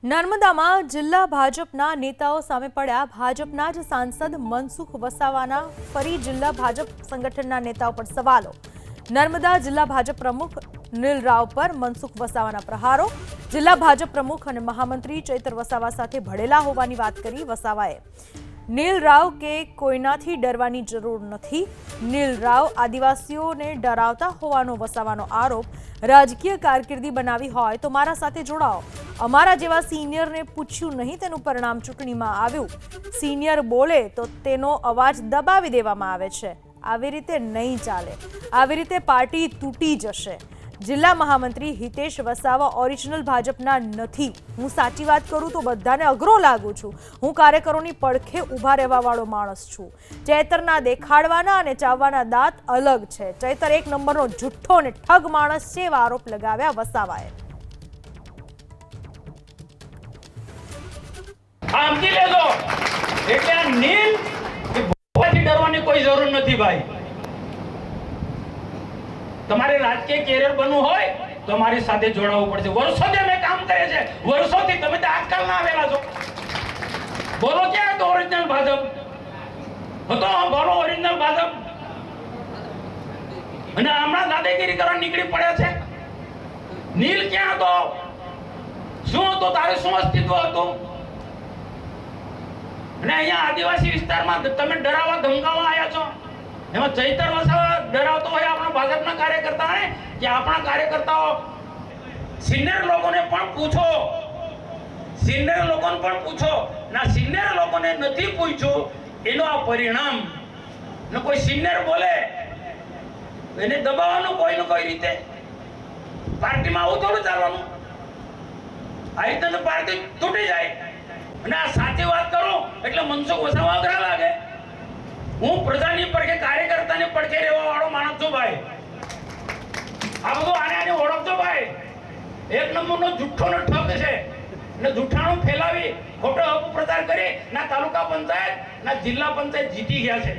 નર્મદામાં જિલ્લા ભાજપના નેતાઓ સામે પડ્યા ભાજપના જ સાંસદ મનસુખ વસાવાના ફરી જિલ્લા ભાજપ સંગઠનના નેતાઓ પર સવાલો। નર્મદા જિલ્લા ભાજપ પ્રમુખ નીલ રાવ પર મનસુખ વસાવાના પ્રહારો। જિલ્લા ભાજપ પ્રમુખ અને મહામંત્રી ચૈતર વસાવા સાથે ભળેલા હોવાની વાત કરી વસાવાએ। નીલ રાવ કે કોઈનાથી ડરવાની જરૂર નથી। નીલ રાવ આદિવાસીઓને ડરાવતા હોવાનો વસાવાનો આરોપ। રાજકીય કારકિર્દી બનાવી હોય તો મારા સાથે જોડાઓ। અમારા જેવા સિનિયરને પૂછ્યું નહીં, તેનું પરિણામ ચૂંટણીમાં આવ્યું। સિનિયર બોલે તો તેનો અવાજ દબાવી દેવામાં આવે છે। આવી રીતે નહીં ચાલે, આવી રીતે પાર્ટી તૂટી જશે। જિલ્લા મહામંત્રી હિતેશ વસાવા ઓરિજિનલ ભાજપના નથી। હું સાચી વાત કરું તો બધાને અઘરો લાગુ છું। હું કાર્યકરોની પડખે ઊભા રહેવા વાળો માણસ છું। ચૈતરના દેખાડવાના અને ચાવવાના દાંત અલગ છે। ચૈતર એક નંબરનો જુઠ્ઠો અને ઠગ માણસ છે, એવા આરોપ લગાવ્યા વસાવાએ। સમજી લેજો એટલે આ નીલ કે ભોવાથી ડરવાની કોઈ જરૂર નથી ભાઈ। તમારે રાજકીય કેરિયર બનવું હોય તો અમારી સાથે જોડાવવું પડશે। વર્ષોથી અમે કામ કરીએ છીએ, વર્ષોથી તમે તો આજકાલ ના આવેલા છો। બોલો ક્યાં હતો ઓરિજિનલ ભાજપ? હતો બોલો ઓરિજિનલ ભાજપ? અને હમણાં દાદાગીરી કરવા નીકળી પડ્યા છે। નીલ ક્યાં હતો? શું હતો? તારે શું અસ્તિત્વ હતું? અને અહીંયા આદિવાસી વિસ્તારમાં તમે ડરાવવા ધમકાવવા આવ્યા છો। એમાં ચૈતર વસાવા ડરાવતો હોય આપણા ભાજપના કાર્યકર્તાઓને કે આપણા કાર્યકર્તાઓ સિનિયર લોકોને પણ પૂછો, સિનિયર લોકોને પણ પૂછો। ના સિનિયર લોકોને નથી પૂછ્યું એનો આ પરિણામ। ને કોઈ સિનિયર બોલે એને દબાવવાનું કોઈને કોઈ રીતે। પાર્ટીમાં આવું થોડું ચાલવાનું। આ રીતે તો પાર્ટી તૂટી જાય। અને આ સાચી વાત કરું એટલે મનસુખ વસાવા અઘરા લાગે। હું પ્રજાની પડખે કાર્યકર્તાની પડખે રહેવા વાળો માણસ છું ભાઈ। આ બધું આને ઓળખજો ભાઈ। એક નંબરનો જુઠ્ઠો ને ઠગ છે ને જુઠ્ઠાણું ફેલાવી ખોટો અપપ્રચાર કરી ના તાલુકા પંચાયત ના જિલ્લા પંચાયત જીતી ગયા છે।